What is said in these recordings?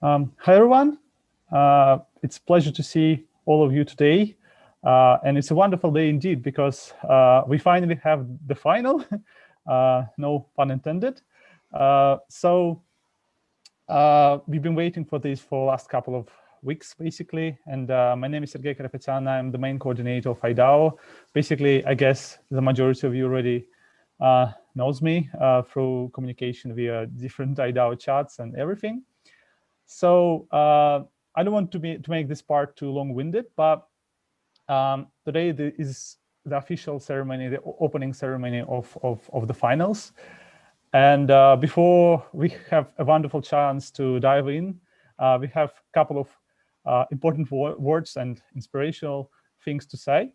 Hi, everyone. It's a pleasure to see all of you today. And it's a wonderful day indeed, because we finally have the final, no pun intended. We've been waiting for this for the last couple of weeks, basically. And my name is Sergey Karapetyan. I'm the main coordinator of IDAO. Basically, I guess the majority of you already knows me through communication via different IDAO chats and everything. So I don't want to make this part too long-winded, but today is the official ceremony, the opening ceremony of the finals. And before we have a wonderful chance to dive in, we have a couple of important words and inspirational things to say.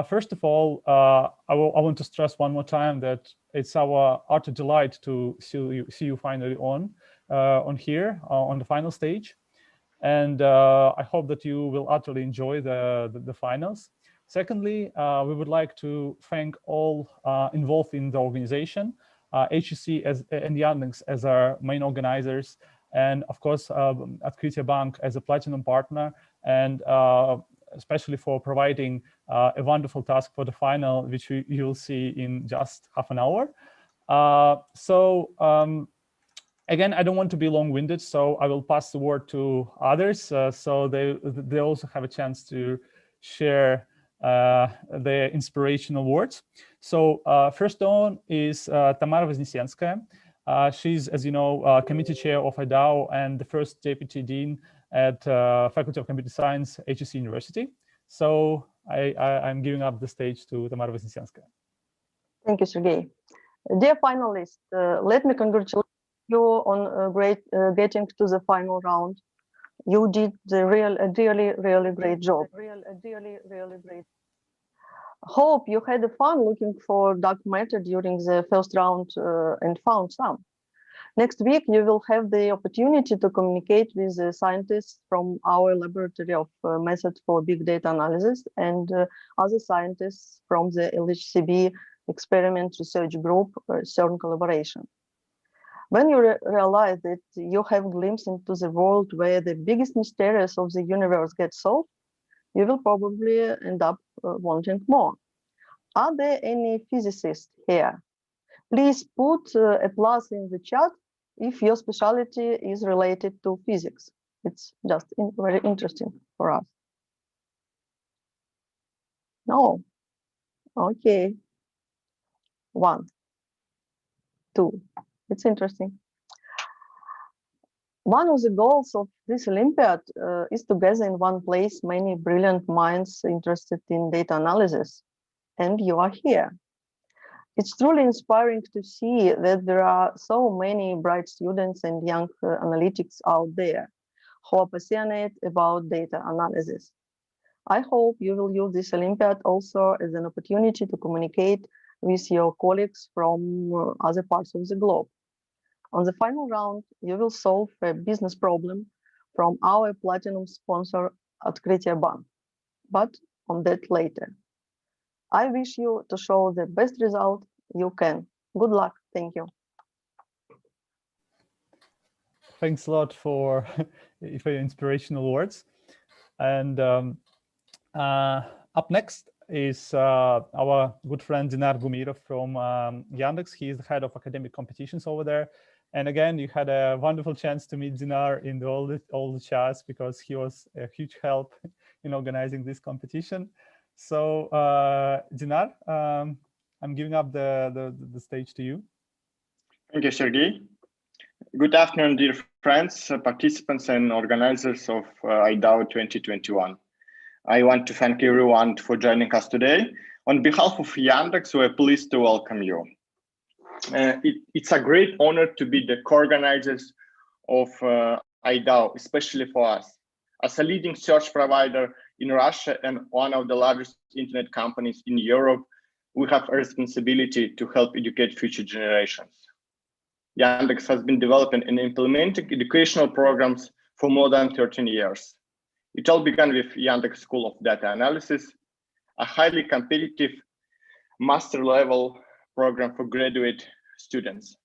First of all, I want to stress one more time that it's our utter delight to see you finally on here on the final stage. And I hope that you will utterly enjoy the finals. Secondly, we would like to thank all involved in the organization, HEC and Yandex as our main organizers, and of course, Открытие Bank as a platinum partner, and especially for providing a wonderful task for the final, which you'll see in just half an hour. Again, I don't want to be long-winded, so I will pass the word to others, so they also have a chance to share their inspirational words. So first on is Tamara Вознесенская. She's, as you know, committee chair of IDAO and the first deputy dean at Faculty of Computer Science, HEC University. So I'm giving up the stage to Tamara Вознесенская. Thank you, Sergey. Dear finalists, let me congratulate you on getting to the final round. You did the really great job. Hope you had fun looking for dark matter during the first round and found some. Next week, you will have the opportunity to communicate with the scientists from our laboratory of method for big data analysis and other scientists from the LHCb experiment research group CERN collaboration. When you realize that you have a glimpse into the world where the biggest mysteries of the universe get solved, you will probably end up wanting more. Are there any physicists here? Please put a plus in the chat if your specialty is related to physics. It's just very interesting for us. No. Okay. 1, 2. It's interesting. One of the goals of this Olympiad is to gather in one place many brilliant minds interested in data analysis, and you are here. It's truly inspiring to see that there are so many bright students and young analytics out there who are passionate about data analysis. I hope you will use this Olympiad also as an opportunity to communicate with your colleagues from other parts of the globe. On the final round, you will solve a business problem from our platinum sponsor, Открытие Bank, but on that later. I wish you to show the best result you can. Good luck. Thank you. Thanks a lot for your inspirational words. And up next is our good friend Dinar Gumirov from Yandex. He is the head of academic competitions over there. And again, you had a wonderful chance to meet Dinar in all the chats, because he was a huge help in organizing this competition. So Dinar, I'm giving up the stage to you. Thank you, Sergey. Good afternoon, dear friends, participants and organizers of IDAO 2021. I want to thank everyone for joining us today. On behalf of Yandex, we're pleased to welcome you. It's a great honor to be the co-organizers of IDAO, especially for us. As a leading search provider in Russia and one of the largest internet companies in Europe, we have a responsibility to help educate future generations. Yandex has been developing and implementing educational programs for more than 13 years. It all began with Yandex School of Data Analysis, a highly competitive master-level program for graduate students.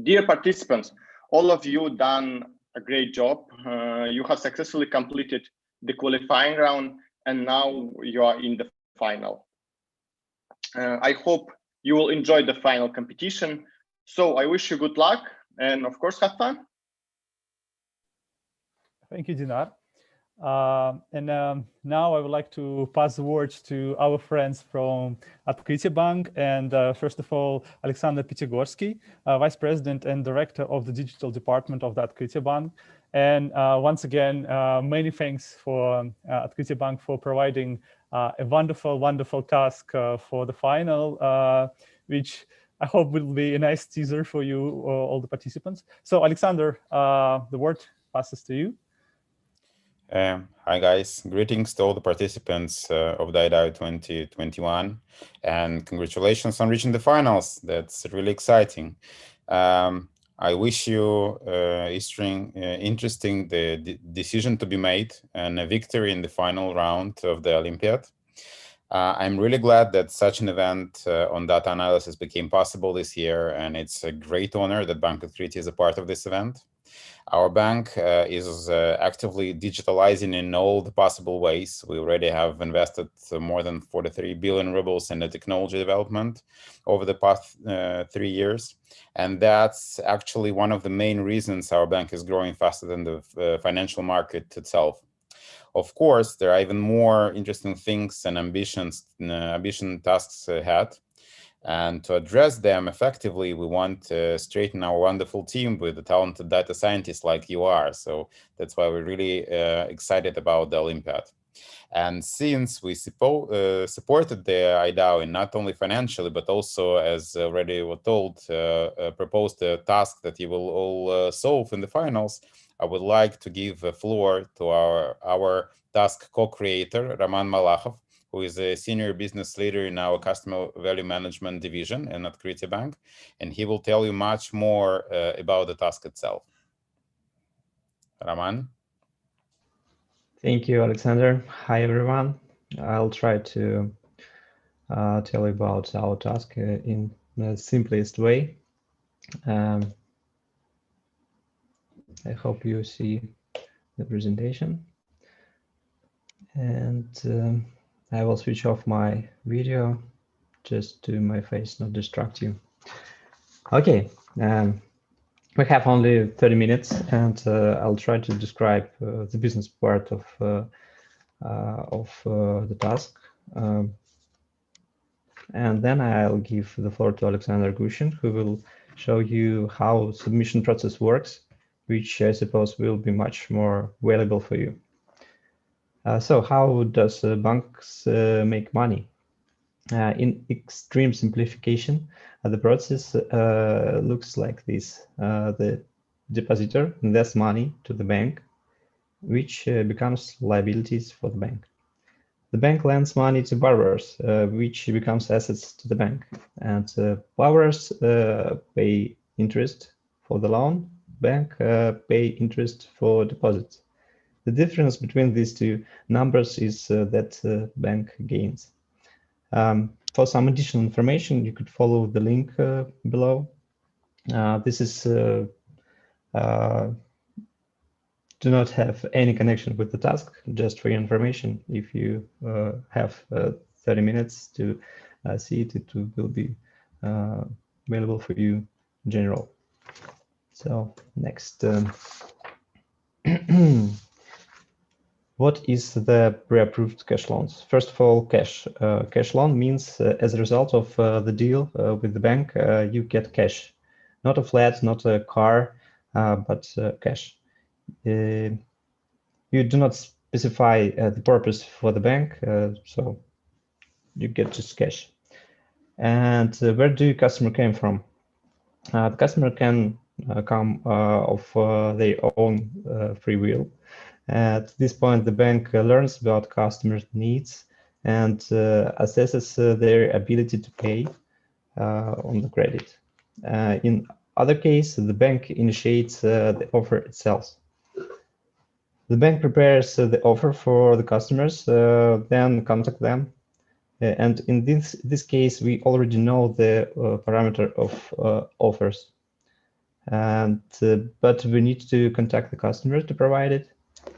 Dear participants, all of you done a great job. You have successfully completed the qualifying round, and now you are in the final. I hope you will enjoy the final competition. So I wish you good luck and of course have fun. Thank you, Dinar. Now I would like to pass the words to our friends from Открытие Bank, and first of all, Alexander Pitigorsky, Vice President and Director of the Digital Department of the Открытие Bank. And once again, many thanks for Открытие Bank for providing a wonderful task for the final, which I hope will be a nice teaser for you, all the participants. So Alexander, the word passes to you. Hi guys, greetings to all the participants of the IDAO 2021, and congratulations on reaching the finals. That's really exciting. I wish you interesting the decision to be made and a victory in the final round of the Olympiad. I'm really glad that such an event on data analysis became possible this year, and it's a great honor that Bank Открытие is a part of this event. Our bank is actively digitalizing in all the possible ways. We already have invested more than 43 billion rubles in the technology development over the past 3 years. And that's actually one of the main reasons our bank is growing faster than the financial market itself. Of course, there are even more interesting things and ambition tasks ahead. And to address them effectively, we want to strengthen our wonderful team with the talented data scientists like you are. So that's why we're really excited about the Olympiad. And since we supported the IDAO not only financially, but also, as already was told, proposed a task that you will all solve in the finals, I would like to give the floor to our task co-creator, Roman Malachov, who is a senior business leader in our customer value management division in Открытие Bank, and he will tell you much more about the task itself. Roman? Thank you, Alexander. Hi, everyone. I'll try to tell you about our task in the simplest way. I hope you see the presentation. And I will switch off my video just to my face not distract you. Okay, we have only 30 minutes, and I'll try to describe the business part of the task. And then I'll give the floor to Alexander Gushin, who will show you how submission process works, which I suppose will be much more valuable for you. So how does banks make money? In extreme simplification, the process looks like this. The depositor invests money to the bank, which becomes liabilities for the bank. The bank lends money to borrowers, which becomes assets to the bank. And borrowers pay interest for the loan, bank pay interest for deposits. The difference between these two numbers is that bank gains. For some additional information, you could follow the link below. This is do not have any connection with the task, just for your information. If you have 30 minutes to see it, it will be available for you in general. So next. What is the pre-approved cash loans? First of all, cash. Cash loan means as a result of the deal with the bank, you get cash. Not a flat, not a car, but cash. You do not specify the purpose for the bank, so you get just cash. And where do your customer came from? The customer can come of their own free will. At this point, the bank learns about customers' needs and assesses their ability to pay on the credit. In other case, the bank initiates the offer itself. The bank prepares the offer for the customers, then contact them. And in this case, we already know the parameter of offers. and but we need to contact the customer to provide it,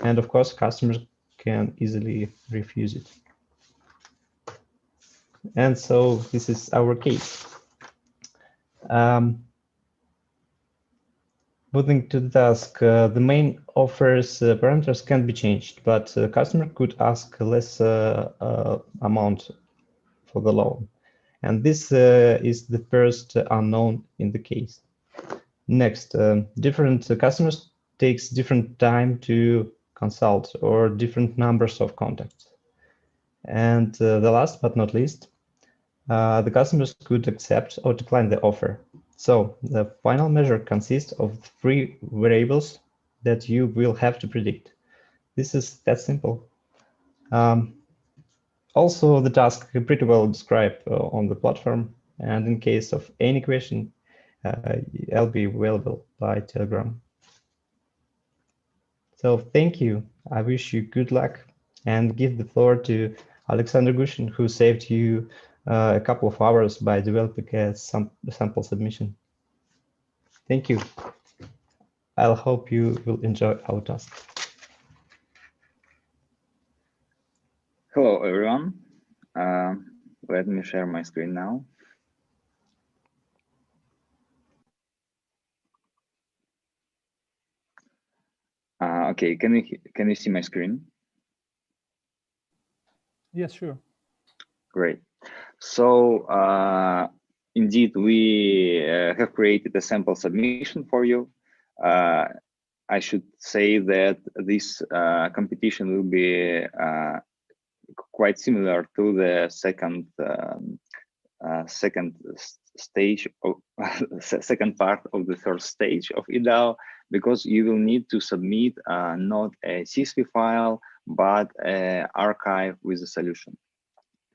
and of course customers can easily refuse it. And so this is our case. Moving to the task, the main offers parameters can be changed, but the customer could ask less amount for the loan. And this is the first unknown in the case. Next, different customers takes different time to consult or different numbers of contacts. And the last but not least, the customers could accept or decline the offer. So the final measure consists of 3 variables that you will have to predict. This is that simple. Also, the task is pretty well described on the platform. And in case of any question, I'll be available by Telegram. So thank you. I wish you good luck and give the floor to Alexander Gushin, who saved you a couple of hours by developing a sample submission. Thank you. I'll hope you will enjoy our task. Hello, everyone. Let me share my screen now. Okay, can you see my screen? Yes, sure. Great. So indeed, we have created a sample submission for you. I should say that this competition will be quite similar to the second stage of second part of the first stage of IDAO, because you will need to submit not a CSV file but an archive with a solution.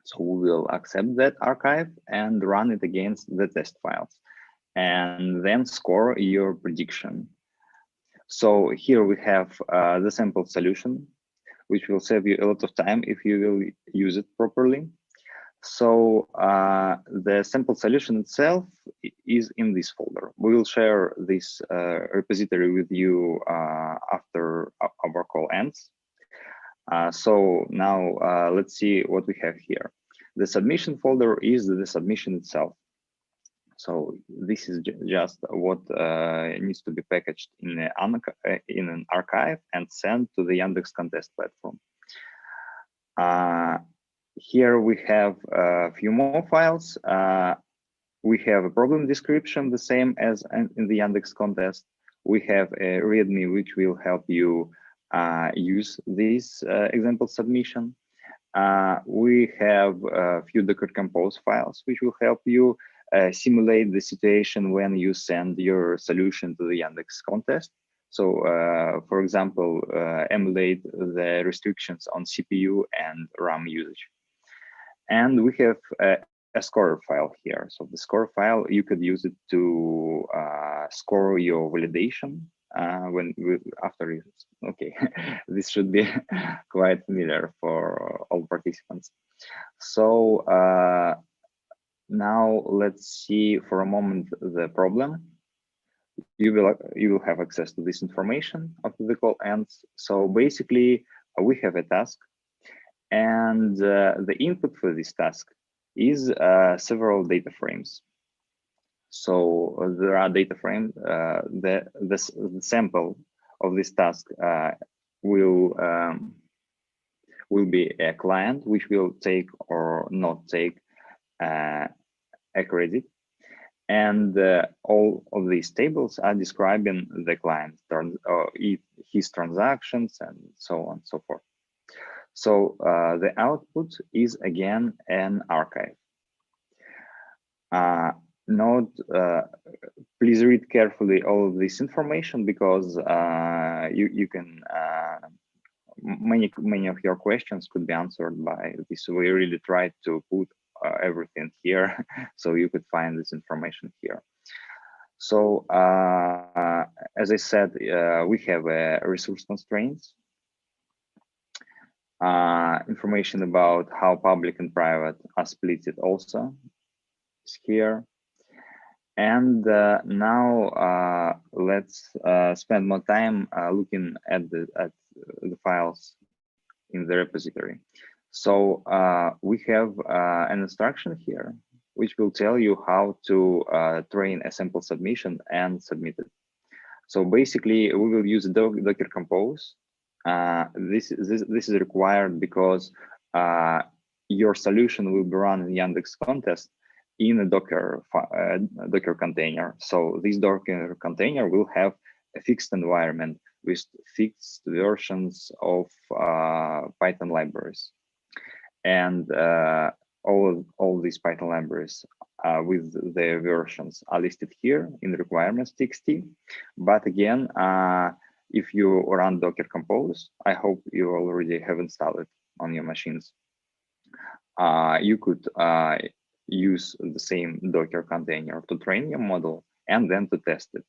So we will accept that archive and run it against the test files, and then score your prediction. So here we have the sample solution, which will save you a lot of time if you will use it properly. So the sample solution itself is in this folder. We will share this repository with you after our call ends. So now let's see what we have here. The submission folder is the submission itself. So this is just what needs to be packaged in an archive and sent to the Yandex contest platform. Here we have a few more files. We have a problem description, the same as in the Yandex contest. We have a README, which will help you use this example submission. We have a few Docker Compose files, which will help you simulate the situation when you send your solution to the Yandex contest. So, for example, emulate the restrictions on CPU and RAM usage. And we have a scorer file here. So the scorer file, you could use it to score your validation after it. Okay, this should be quite familiar for all participants. So now let's see for a moment the problem. You will have access to this information after the call ends. So basically, we have a task, and the input for this task is several data frames. So there are data frames. The sample of this task will be a client, which will take or not take a credit. And all of these tables are describing the client, his transactions, and so on and so forth. So the output is again an archive. Please read carefully all of this information, because you can many of your questions could be answered by this. We really tried to put everything here, so you could find this information here. So as I said, we have resource constraints, information about how public and private are split also is here, And now let's spend more time looking at the files in the repository. So we have an instruction here, which will tell you how to train a sample submission and submit it. So basically, we will use Docker Compose. This is required because your solution will be run in Yandex Contest in a Docker container. So this Docker container will have a fixed environment with fixed versions of Python libraries, and all these Python libraries with their versions are listed here in the requirements.txt. But again, if you run Docker Compose, I hope you already have installed it on your machines. You could use the same Docker container to train your model and then to test it.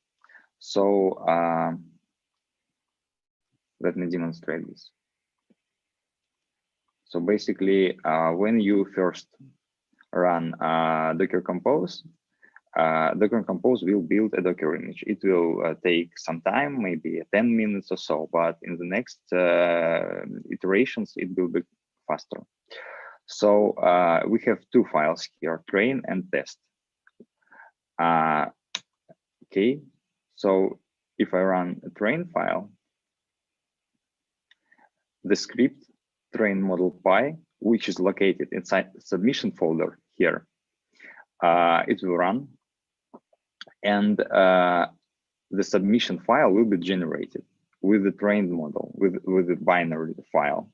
So let me demonstrate this. So basically, when you first run Docker Compose, Docker Compose will build a Docker image. It will take some time, maybe 10 minutes or so, but in the next iterations, it will be faster. So we have two files here, train and test. Okay, so if I run a train file, the script train model py, which is located inside the submission folder here, it will run, and the submission file will be generated with the trained model, with the binary file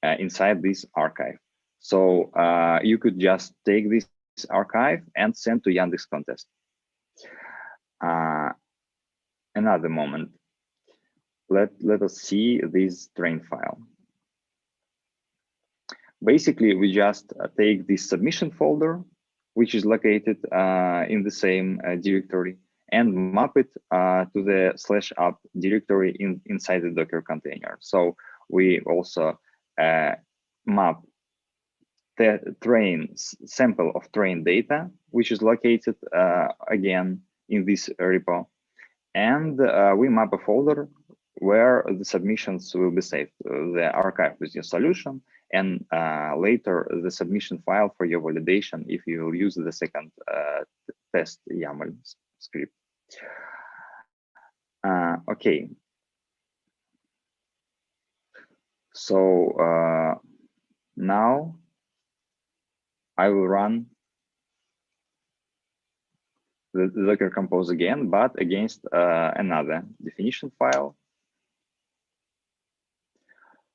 inside this archive. So you could just take this archive and send to Yandex Contest. Another moment. Let us see this train file. Basically, we just take this submission folder, which is located in the same directory, and map it to the /up directory inside the Docker container. So we also map the train sample of train data, which is located again in this repo, and we map a folder where the submissions will be saved, the archive with your solution, and later the submission file for your validation if you will use the second test YAML script. Okay. So now I will run the Docker Compose again, but against another definition file.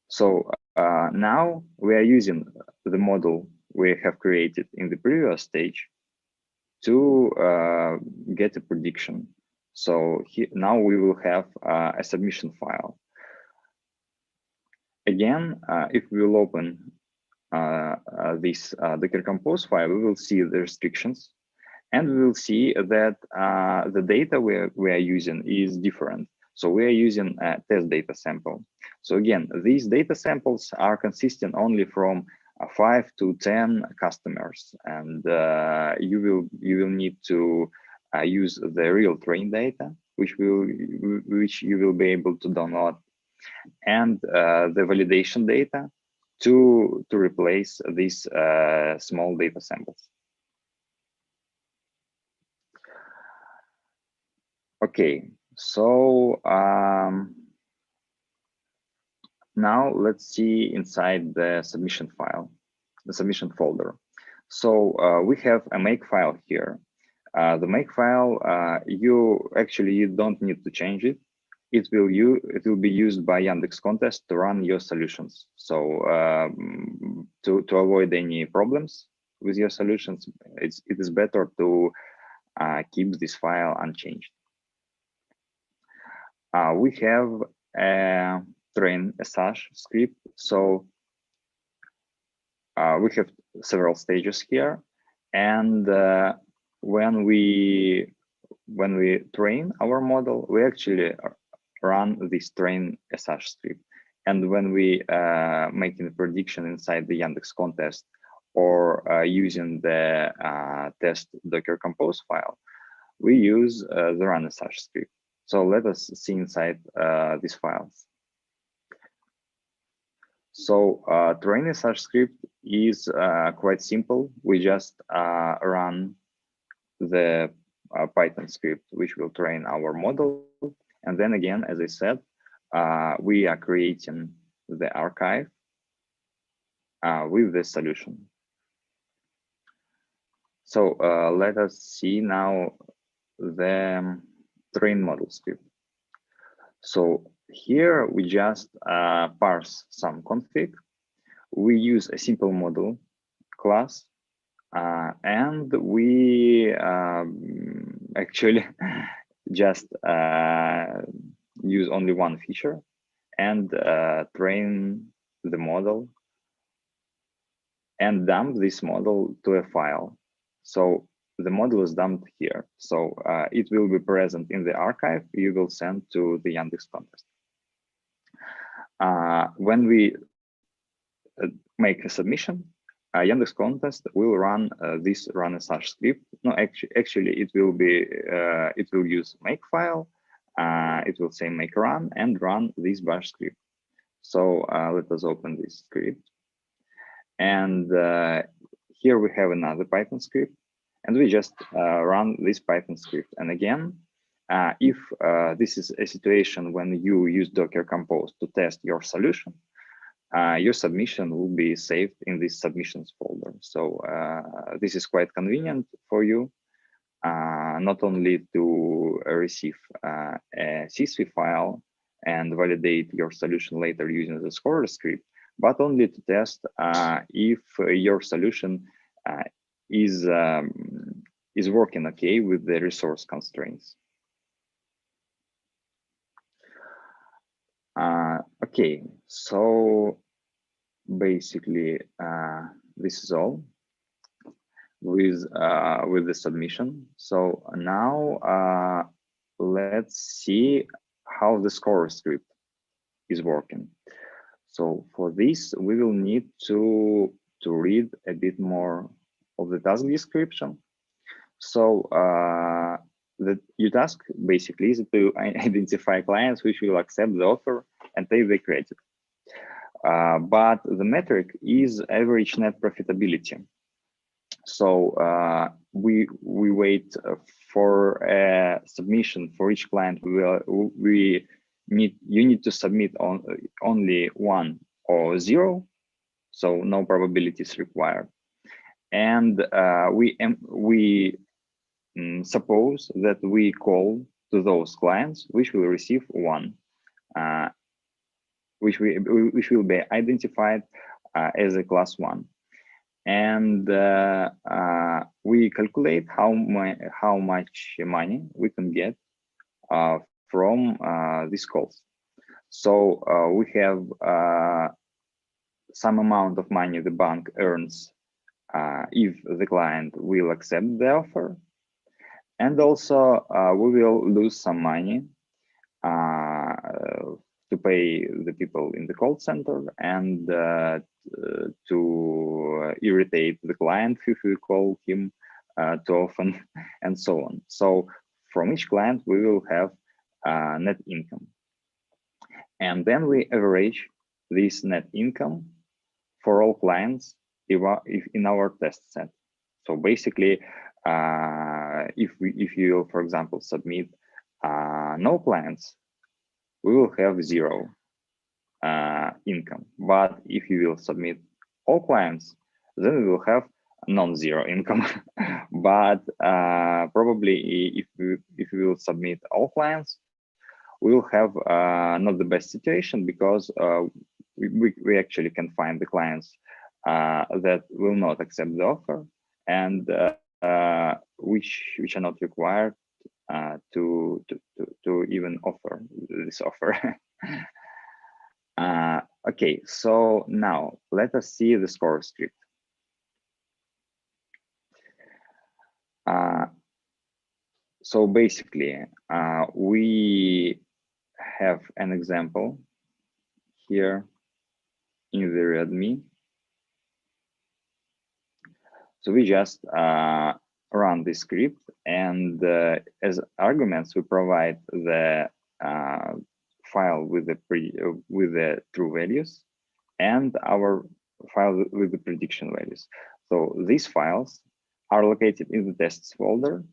So now we are using the model we have created in the previous stage to get a prediction. So now we will have a submission file. Again, if we will open this Docker Compose file, we will see the restrictions, and we will see that the data we are using is different. So we are using a test data sample. So again, these data samples are consistent only from 5 to 10 customers, and you will need to use the real train data, which you will be able to download, and the validation data to replace these small data samples. Okay, so now let's see inside the submission file, the submission folder. So we have a make file here. The make file, you don't need to change it. It will be used by Yandex Contest to run your solutions. So to avoid any problems with your solutions, it is better to keep this file unchanged. We have a train SH script. So we have several stages here, and when we train our model, we actually run this train SH script. And when we making a prediction inside the Yandex Contest or using the test Docker Compose file, we use the run as such script. So let us see inside these files. So train as such script is quite simple. We just run the Python script, which will train our model. And then again, as I said, we are creating the archive with the solution. So let us see now the train model script. So here we just parse some config. We use a simple model class, and we actually just use only one feature and train the model and dump this model to a file. So the model is dumped here. So it will be present in the archive you will send to the Yandex contest. When we make a submission, Yandex contest will run this run as such script. No, actually, it will be it will use makefile. It will say make run and run this bash script. So let us open this script, and here we have another Python script, and we just run this Python script. And again, if this is a situation when you use Docker Compose to test your solution, your submission will be saved in this submissions folder. So this is quite convenient for you, not only to receive a CSV file and validate your solution later using the scorer script, but only to test if your solution is working okay with the resource constraints. Okay, so basically this is all with the submission. So now let's see how the scorer script is working. So for this, we will need to read a bit more of the task description. So the your task basically is to identify clients which will accept the offer and take the credit. But the metric is average net profitability. So we wait for a submission for each client. You need to submit on only 1 or 0, so no probabilities required. And we suppose that we call to those clients which will receive 1, which will be identified as a class 1. And we calculate how much money we can get from these calls. So we have some amount of money the bank earns if the client will accept the offer, and also we will lose some money to pay the people in the call center and to irritate the client if we call him too often, and so on. So from each client, we will have net income. And then we average this net income for all clients if in our test set. So basically, if you, for example, submit no clients, we will have 0 income. But if you will submit all clients, then we will have non-zero income. But probably if we will submit all clients, we will have not the best situation, because we actually can find the clients that will not accept the offer, and which are not required to even offer this offer. Okay, so now let us see the scorer script. So basically, we have an example here in the README. So we just run this script, and as arguments, we provide the file with the true values and our file with the prediction values. So these files are located in the tests folder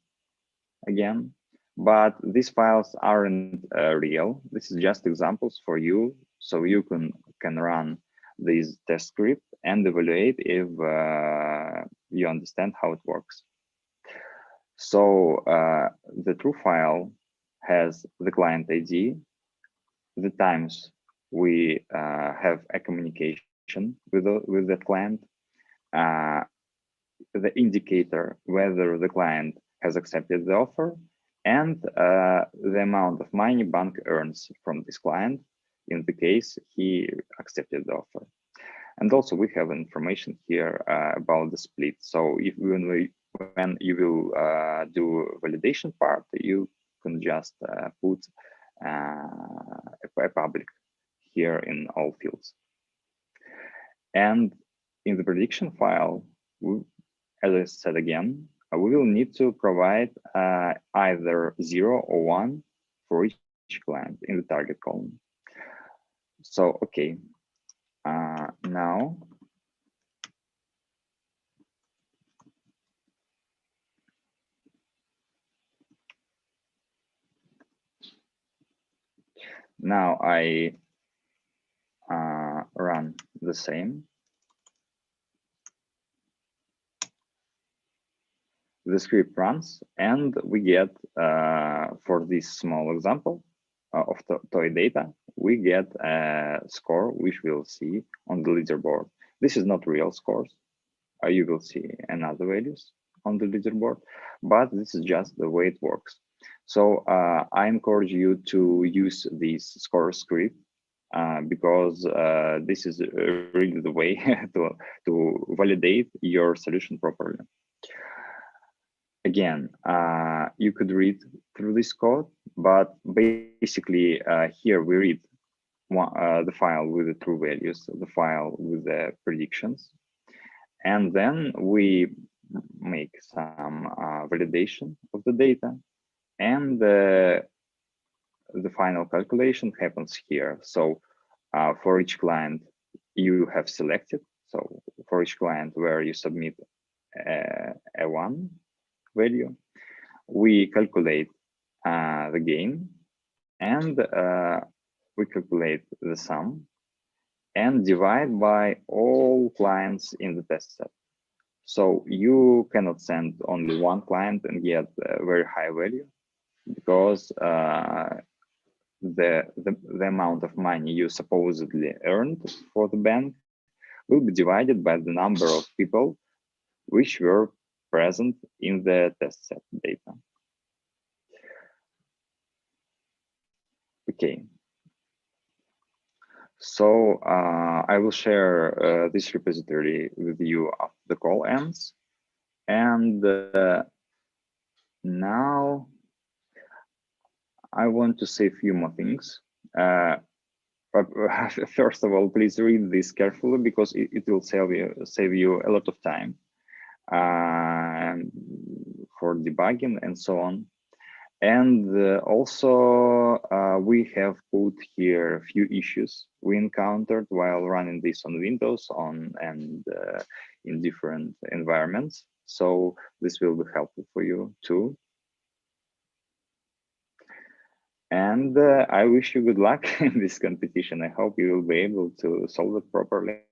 again, but these files aren't real. This is just examples for you, so you can run these test script and evaluate if you understand how it works. So the true file has the client ID, the times we have a communication with the client, the indicator whether the client has accepted the offer, and the amount of money bank earns from this client in the case he accepted the offer. And also we have information here about the split. So if when you will do validation part, you can just put a public here in all fields. And in the prediction file, as I said again, we will need to provide either 0 or 1 for each client in the target column. So, okay, now I run the same. The script runs, and we get, for this small example of toy data, we get a score which we'll see on the leaderboard. This is not real scores. You will see another values on the leaderboard, but this is just the way it works. So I encourage you to use this score script because this is really the way to validate your solution properly. Again, you could read through this code, but basically here we read the file with the true values, the file with the predictions, and then we make some validation of the data, and the final calculation happens here. So for each client you have selected, so for each client where you submit a 1 value, we calculate the gain, and we calculate the sum and divide by all clients in the test set. So you cannot send only 1 client and get a very high value, because the amount of money you supposedly earned for the bank will be divided by the number of people which were present in the test set data. Okay. So I will share this repository with you after the call ends. And now I want to say a few more things. First of all, please read this carefully, because it will save you a lot of time for debugging and so on. And also we have put here a few issues we encountered while running this on Windows and in different environments. So this will be helpful for you too. And I wish you good luck in this competition. I hope you will be able to solve it properly.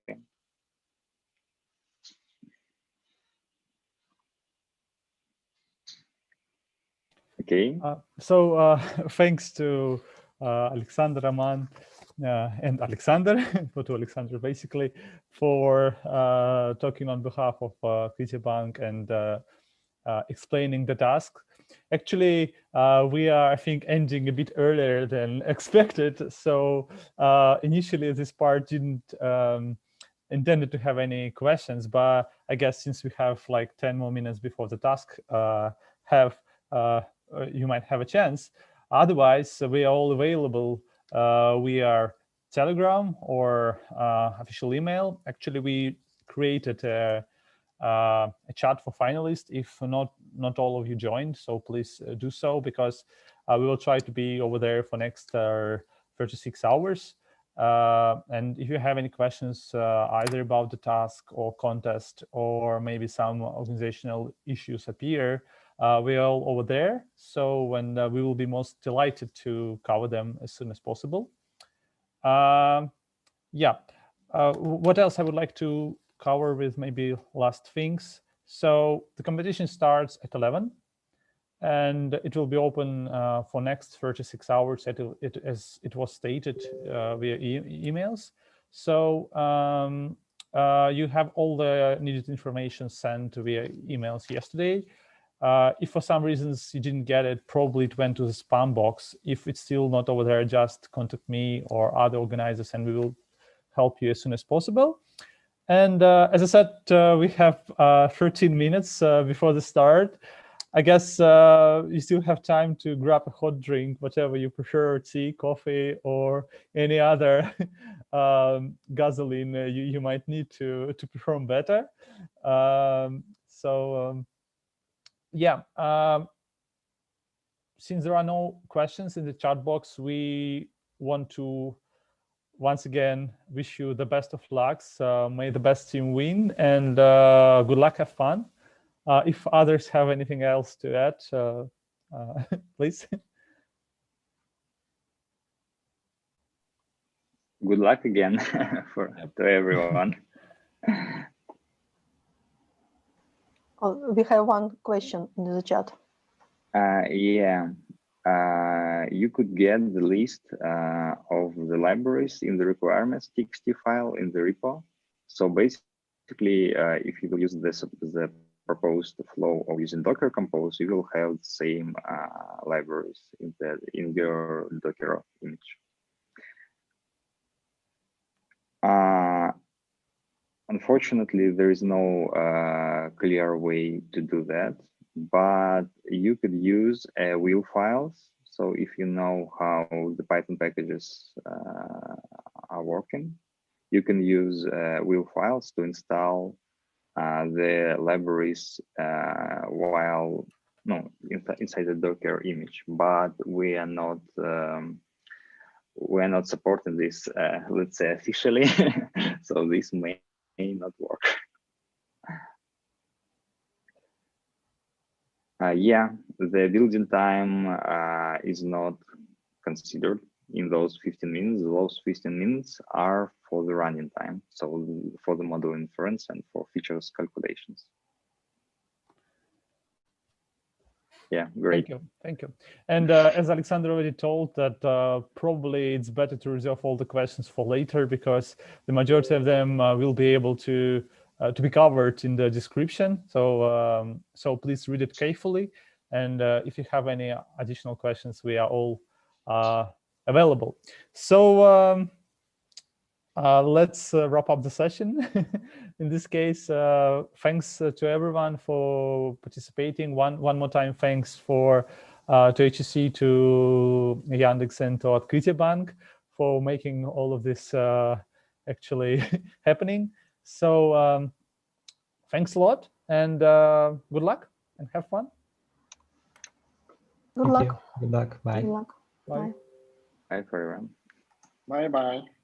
Okay. So thanks to Alexander, Roman, and Alexander, to Alexander basically, for talking on behalf of Bank and explaining the task. Actually, we are, I think, ending a bit earlier than expected. So initially, this part didn't intended to have any questions, but I guess since we have like 10 more minutes before the task, you might have a chance. Otherwise, we are all available. We are Telegram or official email. Actually, we created a a chat for finalists if not all of you joined. So please do so, because we will try to be over there for next 36 hours. And if you have any questions either about the task or contest, or maybe some organizational issues appear, we are all over there. So when we will be most delighted to cover them as soon as possible. Yeah. What else I would like to cover with maybe last things. So the competition starts at 11, and it will be open for next 36 hours as it was stated via emails. So you have all the needed information sent via emails yesterday. If for some reasons you didn't get it, probably it went to the spam box. If it's still not over there, just contact me or other organizers, and we will help you as soon as possible. And as I said, we have 13 minutes before the start. I guess you still have time to grab a hot drink, whatever you prefer, tea, coffee, or any other gasoline you might need to perform better. Yeah, since there are no questions in the chat box, we want to once again wish you the best of lucks. May the best team win, and good luck, have fun. If others have anything else to add, please. Good luck again to everyone. Oh, we have one question in the chat. Yeah, you could get the list of the libraries in the requirements txt file in the repo. So basically, if you will use the proposed flow of using Docker Compose, you will have the same libraries in your Docker image. Unfortunately, there is no clear way to do that, but you could use wheel files. So if you know how the Python packages are working, you can use wheel files to install the libraries inside the Docker image. But we are not supporting this, let's say, officially. So this may not work. Yeah, the building time is not considered in those 15 minutes. Those 15 minutes are for the running time, so for the model inference and for features calculations. Yeah, great. Thank you. And as Alexander already told, that probably it's better to reserve all the questions for later, because the majority of them will be able to be covered in the description. So so please read it carefully. And if you have any additional questions, we are all available. So let's wrap up the session. In this case, thanks to everyone for participating. One more time, thanks to HEC, to Yandex, and to Открытие Bank for making all of this actually happening. So thanks a lot, and good luck, and have fun. Good luck. Good luck. Bye. Good luck. Bye. Bye for everyone. Bye-bye.